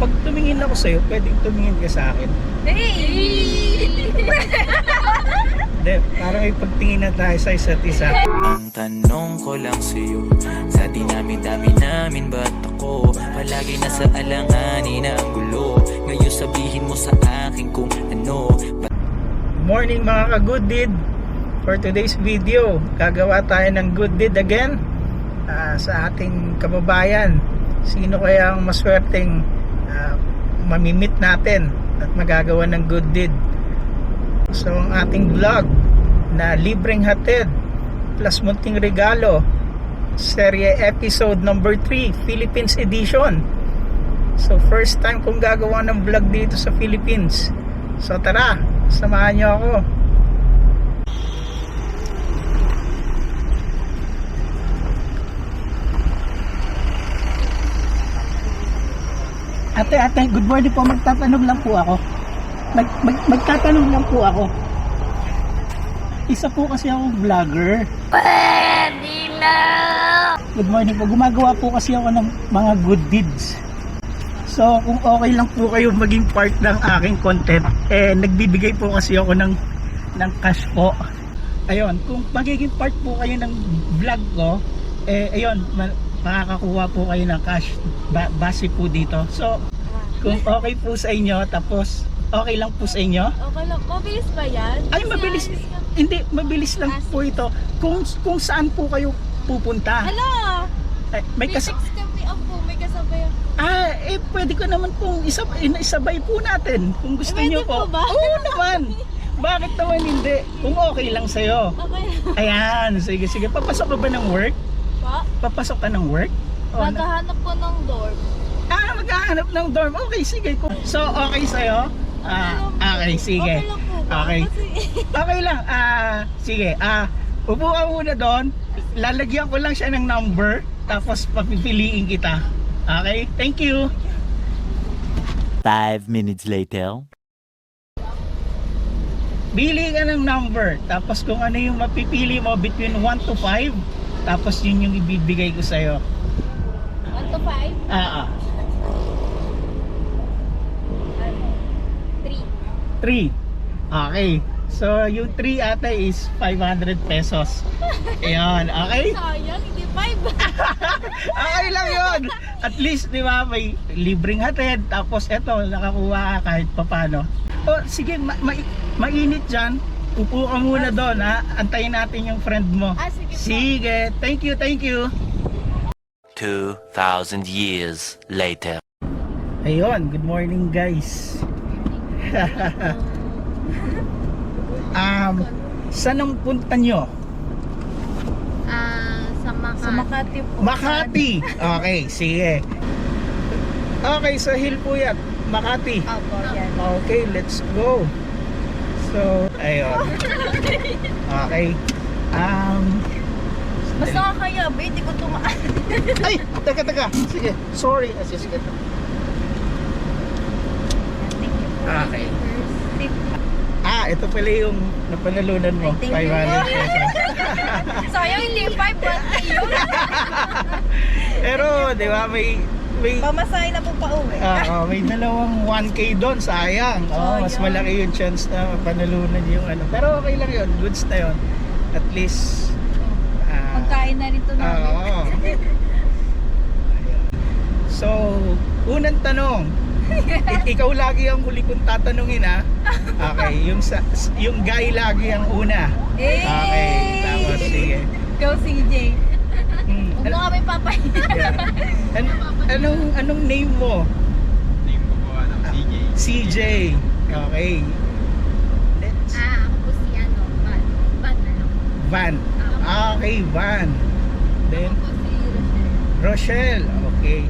pag tumingin ako sa'yo, pwedeng tumingin ka sa akin. Hey! Hindi, parang may pagtingin na tayo sa isa't isa. Ang tanong ko lang sa'yo, sa dinami-dami namin ba't ako palagi nasa alanganin ang gulo? Ngayon sabihin mo sa akin kung ano. Morning mga ka-good deed. For today's video, gagawa tayo ng good deed again sa ating kababayan. Sino kaya ang maswerteng mamimit natin at magagawa ng good deed? So ang ating vlog na libreng hatid plus munting regalo, serye episode number 3, Philippines edition. So first time kong gagawa ng vlog dito sa Philippines. So tara, samahan niyo ako. Ate, good morning po. Magtatanong lang po ako. Magtatanong lang po ako. Isa po kasi akong vlogger. Pwede na! Good morning po. Gumagawa po kasi ako ng mga good deeds. So, kung okay lang po kayo maging part ng aking content, nagbibigay po kasi ako ng cash po. Ayun, kung magiging part po kayo ng vlog ko, ayun, makakakuha po kayo ng cash base po dito. So, kung okay po sa inyo, tapos okay lang po sa inyo. Okay lang. Mabilis ba yan? Ay, mabilis. Hindi, mabilis lang po ito. Kung saan po kayo pupunta. Hala! May Text kami ako. May kasabay ako. Pwede ko naman pong isabay po natin. Kung gusto Pwede niyo po po. ba? Oo naman. Bakit naman hindi? Kung okay lang sa'yo. Okay. Ayan, sige. Papasok ka ba ng work? Pa? Papasok ka ng work? Maghahanap po ng dorm. Maghahanap ng dorm. Okay, sige. So, okay sa'yo? Okay, sige. Okay lang po ba? Okay. Kasi... Okay lang. Sige. Upo ka muna doon. Lalagyan ko lang siya ng number. Tapos papipiliin kita. Okay? Thank you. 5 minutes later. Bili ka ng number. Tapos kung ano yung mapipili mo between 1 to 5. Tapos yun yung ibibigay ko sa'yo. 1 to 5? 3. 3. Okay. So yung 3 ata is 500 pesos. Ayan. Okay? Sayang, hindi 5. Okay lang yun. At least, di ba, may libreng hatid. Tapos eto, nakakuha ka kahit papano. O, sige, mainit dyan. Upo ka muna doon, ha. Antayin natin yung friend mo. Sige po. Sige. Thank you. 2,000 years later. Ayun, good morning guys. Saan ang punta nyo? Sa Makati. Sa Makati po. Makati. Okay, sige. Okay, sa Hill po yan. Makati. Opo, yan. Okay, let's go. So, ayun. Okay. Basta ka kaya, ba? Hindi ko tumaan. Ay, teka. Sige, sorry. Sige. Okay. Ito pala yung napanalunan mo. 500 pesos. Sayang, hindi 5, 1 yun. Pero, di ba, may Pamasahe na po pa uwi. may dalawang 1K doon, sayang. Mas Sayang. malaki yung chance na panalunan yung ano. Pero okay lang yun, goods na yun. At least, Magkain na rin ito namin. oo. So, unang tanong. Ikaw lagi ang huli kong tatanungin, ha? Okay, yung guy lagi ang una. Okay, tapos sige. Go CJ. Huwag mo kami papahiya. Anong name mo? Name ko po, CJ. CJ. Okay. Ako po si Van. Van na lang. Van. Okay, Van. Then, Ako po si Rochelle. Okay.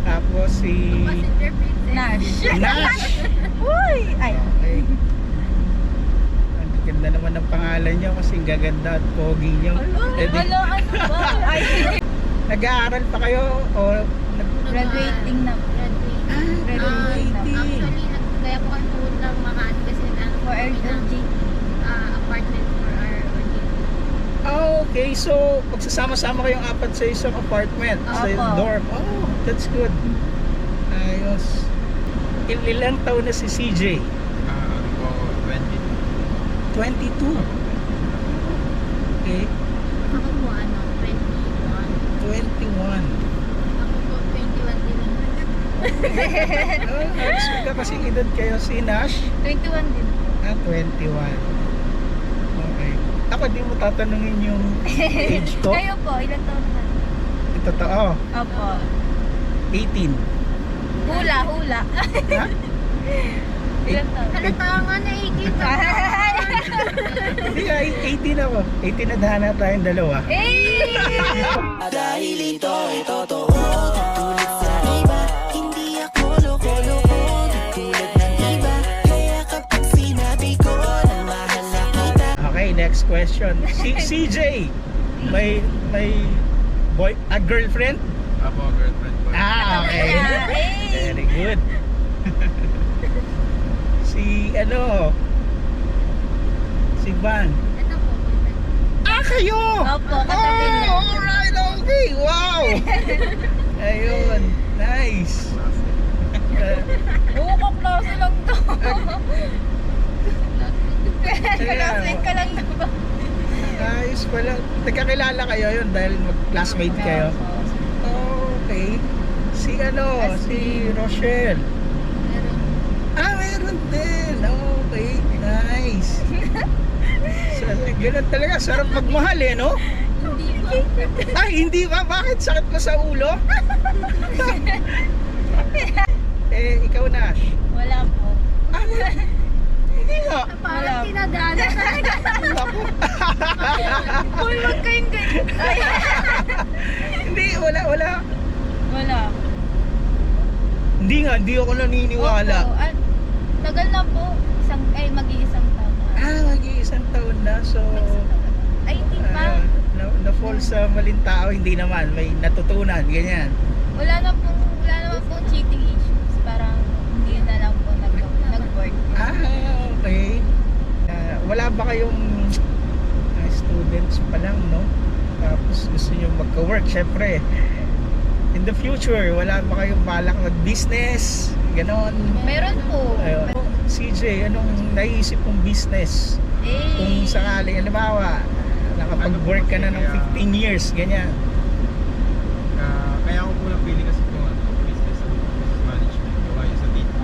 Tapos si Passenger Princess. Nash. Uy! Ay. Okay. Ang ganda naman ng pangalan nyo kasi gaganda at pogi nyo. Ano ba? Ay. Nag-aaral pa kayo o Graduating na. Graduating na. Actually, kaya po kami pumunta ng Makati kasi For LG. apartment for our ordeal. Okay, so magsasama-sama kayong apat sa isang apartment, sa Opo. dorm. Oh, that's good. Ayos. Ilang taon na si CJ? Ano po ako, 20. 22. Okay. Ako po, 21. 21. Ako po, 21 din. Oh, halos magkakasing edad kayo. Si Nash? 21 din. 21. Okay. Ako di mo tatanungin yung age ko. Kayo po, ilang taon na? Totoo. Opo. 18. Hula. Ha? Ilang taon? Halata nga na 18 pa. Hindi nga, 18 ako. 18 na dahana tayong dalawa. Eh! Dahil ito'y totoo. Tulad sa iba, hindi ako loko-loko. Tulad ng iba, kaya kapag sinabi ko na mahal na kita. Okay, next question. Si CJ, may girlfriend? Apo, girlfriend po. Okay. Very good. Si Van. Ito po, boyfriend. Kayo! Opo, katabi na. Alright, okay. Wow! Ayun, nice. Oo, kaklase lang to. Classmate ka lang na ba? Nice pala. Nagkakilala kayo yun dahil mag-classmate kayo. Okay. Si Rochelle. Meron din. Okay, nice. Ganun talaga, sarap magmahal no? Hindi ba? Bakit? Sakit mo sa ulo? Ikaw Nash. Wala po. Hindi nga. Parang tinadala talaga. Ako. Uy, wag kayong ganyan. Hindi, wala. Wala. Hindi nga, hindi ako naniniwala. Opo. Tagal na po. Mag-iisang taon na. Mag-iisang taon na. So, Ay, hindi pa. na-fall sa maling tao, hindi naman. May natutunan, ganyan. Wala naman pong cheating issues. Parang hindi na lang po nag-work. Okay. Wala ba kayong students pa lang, no? Tapos gusto nyo magka-work, syempre. In the future, wala ba kayong balak mag-business? Ganon. Meron po. Ayun. CJ, anong naisip mong business? Kung sakali, halimbawa, nakapag-work ka na ng 15 years, ganyan. Kaya ako po napili kasi po business management po kayo sa dito.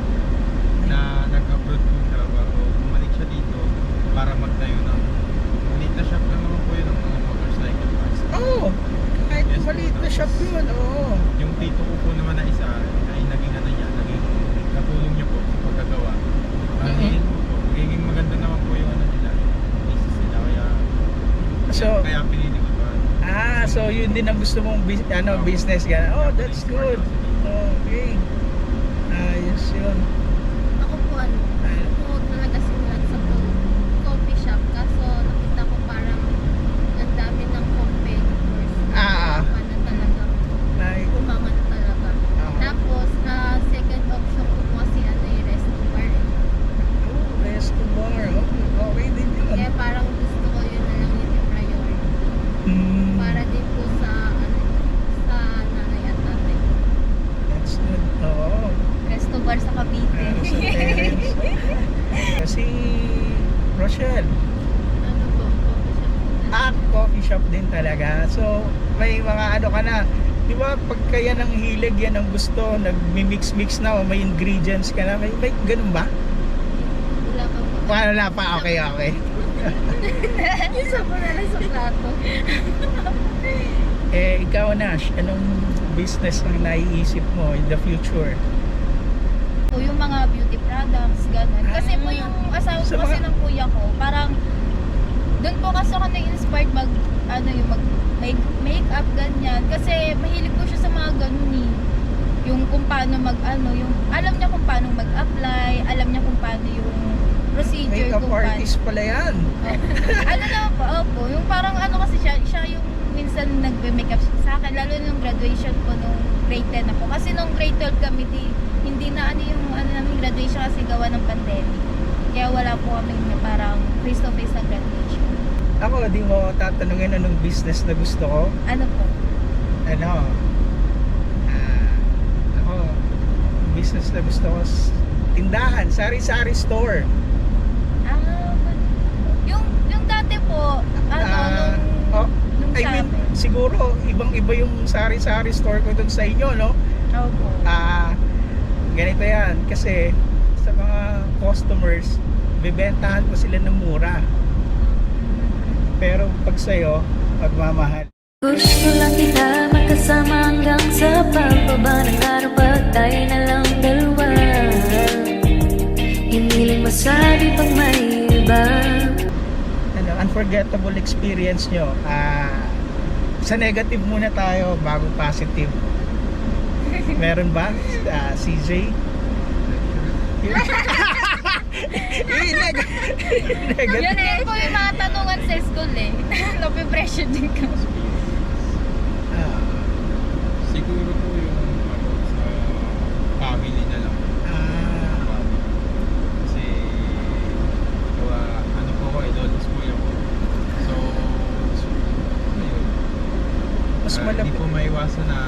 Na nag-abroad po siya bago bumalik siya dito para magtayo ng maliit na shop lang naman po yun ng mga motorcycle parts. Kahit Yes, maliit na shop yun, Yung tito ko po naman na isa ay naging natulong niya po sa pagkagawa. Yun po, magiging maganda naman po yung nila, yung business nila. Kaya pinili ko ba? So yun din ang gusto mong business ka. That's good. Okay. Ayos yun. Ako po talaga simulan sa coffee shop. Kaso nakita ko parang ang dami ng competitors. Kaya na talaga. Umangat talaga. Tapos, second option ko po kasi yung resto bar. Resto bar. Okay din yun. Kaya parang gusto ko yun na lang yung priority. Para din po sa nanay at tatay. That's good. Resto bar sa Cavite. Sa parents. Kasi Rochelle. Ano po? Coffee shop. Coffee shop din talaga. So, may mga ka na. Di ba, pagka yan ang hilig, yan ang gusto, nagmi-mix-mix na o may ingredients ka na. May ganun ba? Wala pa po. Wala pa. Okay. Isa po na lang sa plato. Ikaw Nash, anong business ang naiisip mo in the future? Po yung mga beauty products, gano'n. Kasi po yung asawa Sa ko kasi mga- ng kuya ko, parang doon po kasi ako na-inspired mag makeup, ganyan. Kasi mahilig po siya sa mga ganun eh. Yung kung paano yung alam niya kung paano mag-apply, alam niya kung paano yung procedure, Makeup kung paano. artist pala yan. Ano naman po, opo, yung parang kasi siya yung minsan nagbe-makeup sa akin, lalo nung graduation ko nung grade 10 ako. Kasi nung grade 12 kami, hindi na yung namin graduation kasi gawa ng pandemic. Kaya wala po kami parang face-to-face na graduation. Ako, di mo tatanungin anong business na gusto ko. Ano po? Ako, business na gusto ko. Tindahan, sari-sari store. Yung dati po, nung I mean, siguro ibang-iba yung sari-sari store ko dun sa inyo, no? Opo. Ganito yan kasi sa mga customers bibentahan ko sila ng mura, pero pag sa'yo pagmamahal. Gusto lang kita makasama hanggang sa pagbaba ng araw pag tayo na lang dalawa. Hindi lang masabi pag may iba. Unforgettable experience nyo. Sa negative muna tayo bago positive. Meron ba? CJ? Yan po yung mga tanungan sa school eh. Napipressure din ka. Siguro po yung sa family na lang. Kasi ano po ko, idols po yan po. So ayun. Mas malapit. Hindi po maiwasan na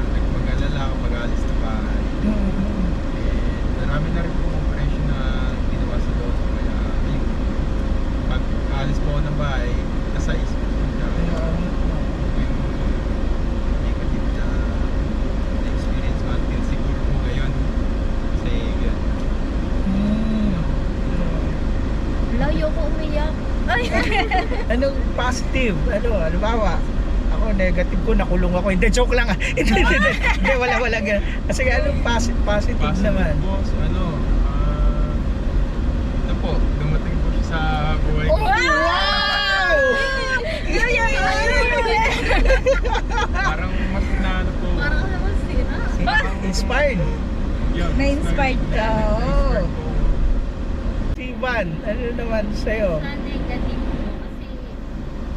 nagmag-alala ako pag-alis na bahay. Marami na rin po operation na ginawa sa loob. Kaya ayun, pag alis po ako ng bahay, nasa isip ko siya. Yung negative na experience ko until siguro po ngayon. Kasi yun. Layo ko umiyak. Ay! Anong positive? Halimbawa, ako negative ko, nakulong ako. Hindi, joke lang. Hindi, wala ganun. Kasi anong positive naman? Po, so ito po, dumating po siya sa buhay ko. Wow! Parang mas na ano po. Parang naman sira. Inspired. Yun, Na-inspired ka, Na-inspired po. Ivan, ano naman sa'yo? Sa negative po kasi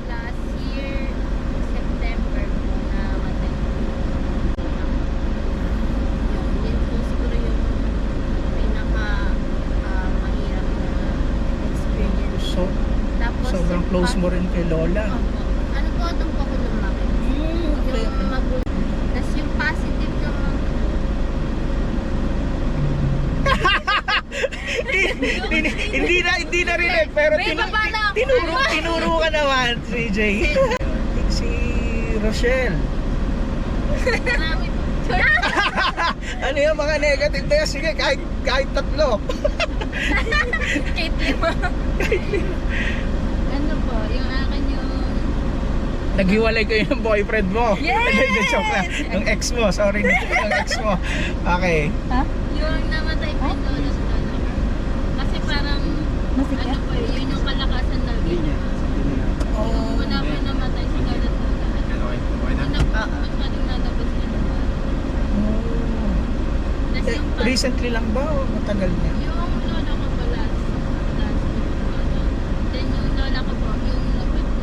last year September po namatay po. Yun po siguro yung pinaka mahirap na experience. So, Tapos sobrang yung close mo rin kay Lola. Opo. Ano po, doon po ako lumaki. Okay. Yung magulang. Tapos yung positive naman po. Hindi na rin eh, pero May baba na ako. tinuro ka naman, CJ. Si Rochelle. Marami po. Ano yung mga negative na yan? Sige, kahit tatlo. Kate lima. Ano po, yung akin yung Naghiwalay kayo ng boyfriend mo. Yes! Hindi, joke lang. Yung ex mo, sorry. Yung ex mo. Okay. yung namatay po yung lolo sa lolo. Kasi parang ano po yun yung kalakasan talaga niya. Yung una po yung namatay si lolo sa lolo. Okay po, okay na. Una po masyadong nalabas niya naman. Tapos yung Recently lang ba o matagal na? yung lola ko po last week po. Then yung lola ko po, yung November.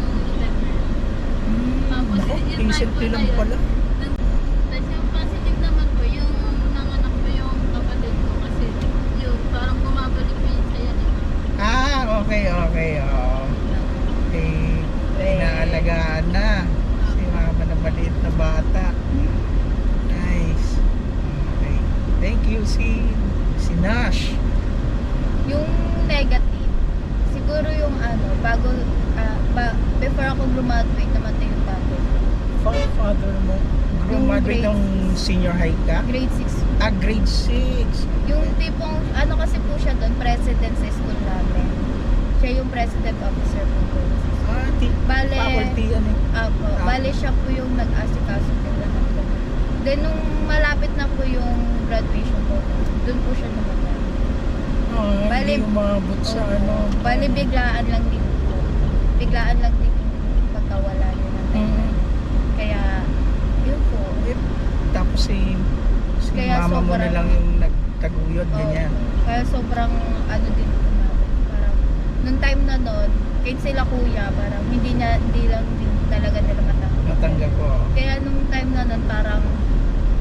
Tapos Ako, yung recently time po lang na yun, pala. Tapos yung positive naman po, yung nanganak po yung kapatid ko kasi yung parang bumabalik po yung saya ni Mama. Okay. Inaalagaan na. Si mama na maliit na bata. Nice. Okay. Thank you, si Nash. Yung negative, siguro yung before ako graduate, namatay yung tatay ko. Father mo. Graduate grade ng senior high ka? Grade 6. Grade 6. Yung tipong, ano kasi po siya doon, president sa school namin. Siya yung president officer po doon. Bale, Faculty, ano? bale siya po yung nag-asikaso nila ng po. Then nung malapit na po yung graduation ko, doon po siya namatay. Hindi umabot sa ano. Bale biglaan lang din po. Biglaan lang din yung pagkawala niya ng tatay. Kaya, yun po. Tapos si Kaya mama mo na sobrang- lang yung nagtaguyod, ganyan. Kaya sobrang ano din po namin. Parang, nung time na doon, kahit sila kuya, parang hindi lang din talaga nila matanggap. Natanggap ko. Kaya nung time na nun, parang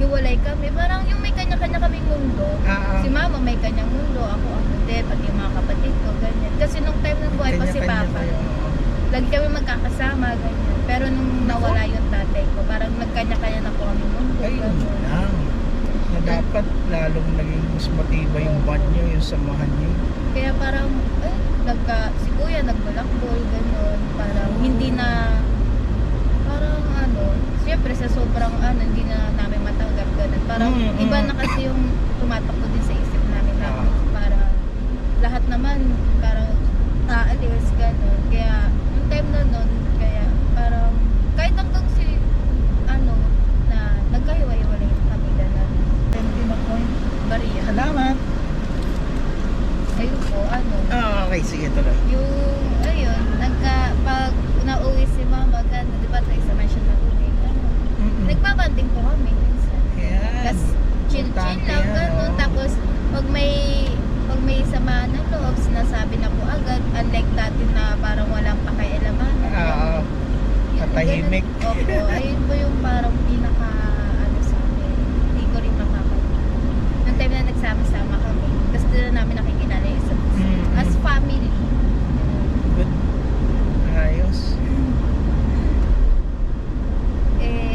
hiwalay kami. Parang yung may kanya-kanya kaming mundo. Si mama may kanyang mundo, ako din, pati yung mga kapatid ko, ganyan. Kasi nung time ng buhay pa si Kanya-kanya Papa, kayo. lagi kami magkakasama, ganyan. Pero nung nawala yung tatay ko, parang nagkanya-kanya na po kami mundo. Ayun ganyan. lang. dapat lalong naging mas matibay yung bond nyo, yung samahan nyo. Kaya parang, si kuya nagbalakbol, gano'n. Parang hindi na, parang siyempre sa sobrang hindi na namin matanggap, gano'n. Parang iba na kasi yung tumatakbo din sa isip namin na para lahat naman, parang aalis, gano'n. Kaya, yung time na nun, kaya parang, kahit hanggang na nagkahiwa-hiwalay yung pamilya namin. Maria. Salamat. Ayun po, Okay, sige tuloy. yung, ayun, pag nauwi si mama, gano'n, di ba tayo sa mansion na ulit, nagpapanding po kami minsan. Yan. Tapos, chill-chill Importante lang, yan, gano'n. oo. Tapos, pag may samaan ng loob, sinasabi na po agad, unlike dati na parang walang pakialaman. Oo. Katahimik. Opo, ayun po yung parang pinaka, sa amin, hindi ko rin makakalimutan. Nung time na nagsama-sama kami, tapos doon na namin nakikilala yung isa't isa. As family. Good. Ayos.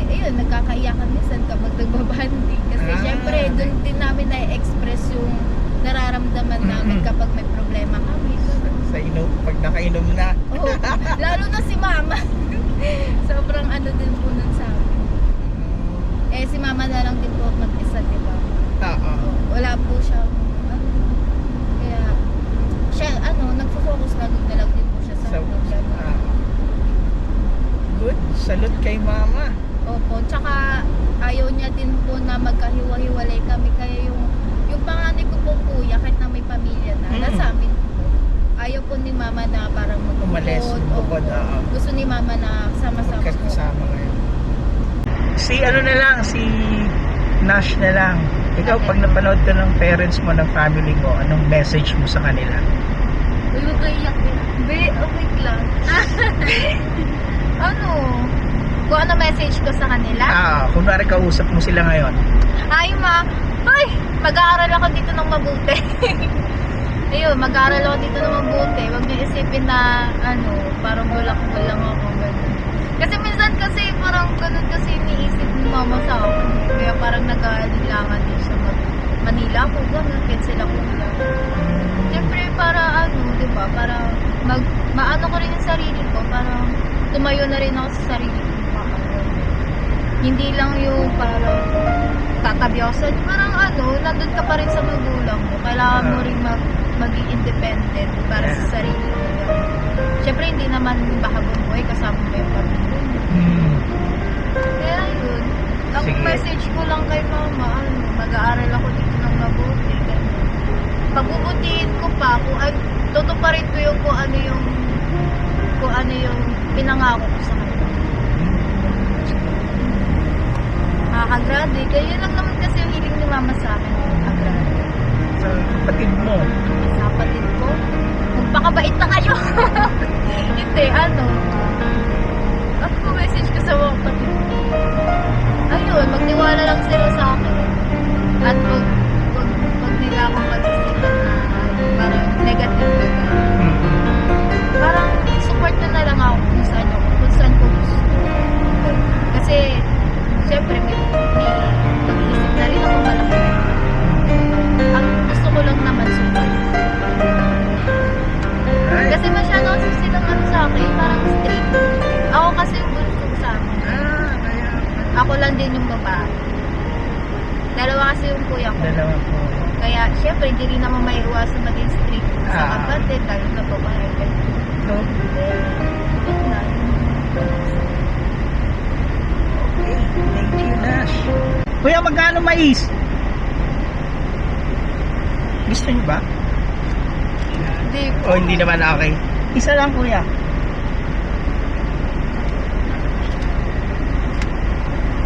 Ayun, nagkakaiyakan minsan kapag nagbabanding. Kasi syempre, doon din namin na-express yung nararamdaman namin kapag may problema kami. Sa inom, pag nakainom na. Oh, lalo na si mama. Sobrang din po nun sa amin. Si mama na lang din po mag-isa, di ba? Oo. Wala po siyang, kaya, siya, nagfo-focus na lang din po siya sa So, gano'n. good. Salute kay mama. Opo, tsaka ayaw niya din po na magkahiwa-hiwalay kami. Kaya yung panganay ko po kuya, kahit na may pamilya na, nasa amin po. Ayaw po ni mama na parang Umalis, bukod, oo. Gusto ni mama na sama-sama po. Kasama kayo. Si si Nash na lang. Ikaw, Okay. pag napanood ka ng parents mo, ng family mo, anong message mo sa kanila? Uy, huwag kayo iyak din. Wait lang. Kung ano message ko sa kanila? Kunwari kausap mo sila ngayon. Hi ma! Ay! Mag-aaral ako dito ng mabuti. Ayun, mag-aaral ako dito ng mabuti. Huwag niyo isipin na, parang bulak-bul lang ako. Ganun. Kasi minsan kasi, parang ganun kasi iniisip ni mama sa akin. Kaya parang nag-aalilangan din siya Manila ako, ganun. Kahit sila kuya. Siyempre, para diba? Para maano ko rin yung sarili ko. Parang tumayo na rin ako sa sarili ko. Hindi lang yung parang tatabi ako sa parang nandun ka pa rin sa magulang mo. Kailangan mo rin maging independent para sa sarili mo. Siyempre, hindi naman baka bumuhay kasama mo yung pamilya. Kaya yun. Ang Sige. message ko lang kay mama, mag-aaral ako dito ng mabuti. Pagbubutihin ko pa kung tutuparin ko yung kung ano yung pinangako ko sa kanya. Makakagrade. Kaya yun lang naman kasi yung hiling ni mama sa akin. Makakagrade. Sa kapatid mo. Sa kapatid ko, magpakabait na kayo. Hindi, ako message ko sa mga kapatid ko. Ayun, magtiwala lang sila sa akin. At wag nila akong magsisipan na parang negative. Parang support na lang ako kung saan ko gusto. Kasi, siyempre, may pag-iisip na rin ako malaki. Ang gusto ko lang naman support. Kasi masyado kasi silang sa akin, parang strict. Ako kasi yung gusto sa amin. Ako lang din yung babae. Dalawa kasi yung kuya ko. Dalawa po. Kaya, syempre, hindi rin naman may iwasan maging strict sa kapatid, lalo na babae. No? Yun na. Okay. Thank you, Nash. Kuya, magkano mais? Gusto niyo ba? Hindi. O hindi naman, okay. Isa lang, kuya.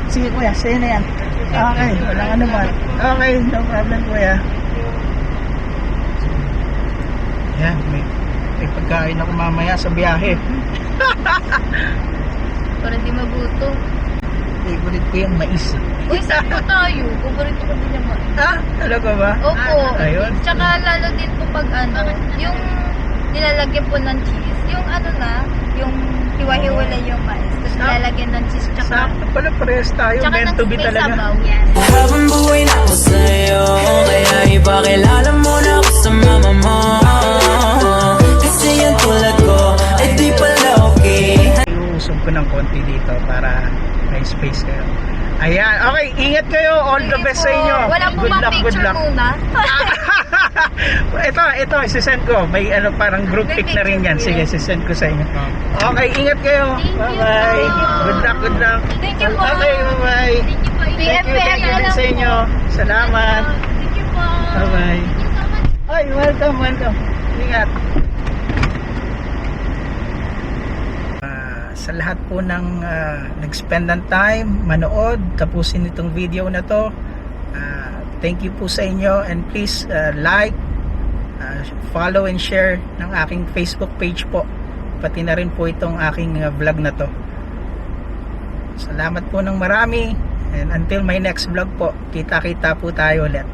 Sige, kuya. Sa'yo na yan. Okay. Walang ano man. Okay. No problem, kuya. Yan. May pagkain ako mamaya sa biyahe. Para di magutom. Favorite ko yung mais. Uy, saan po tayo? Paborito ko din naman. Talaga ba? Opo. Ayun. Tsaka lalo din po pag yung nilalagyan po ng cheese. Yung yung hiwa-hiwalay yung mais. Tapos lalagyan ng cheese tsaka Sakto pala, parehas tayo. tsaka Meant ng to be may talaga. sabaw. Yan. Habang buhay na ako sa'yo, kaya ipakilala mo na ako sa mama mo. Kasi yan tulad ko, ay di pala okay. Iuusog ko ng konti dito para may space kayo. Ayan, okay, ingat kayo. All the best sa inyo. Wala po Good ba luck, good picture luck. muna? ito, isisend ko. May ano, parang group May pic na rin yan. Sige, picture isisend ko sa inyo. Ah. Okay, ingat kayo. Thank you Bye-bye. po. Good luck, good luck. Thank you po. Okay, bye-bye. Thank you po. Thank you din sa inyo. Salamat. Thank you po. Bye-bye. Thank you so much. Ay, welcome. Ingat. Sa lahat po ng nag-spend ng time, manood, tapusin itong video na to. Thank you po sa inyo, and please like, follow and share ng aking Facebook page po. Pati na rin po itong aking vlog na to. Salamat po ng marami, and until my next vlog po, kita-kita po tayo ulit.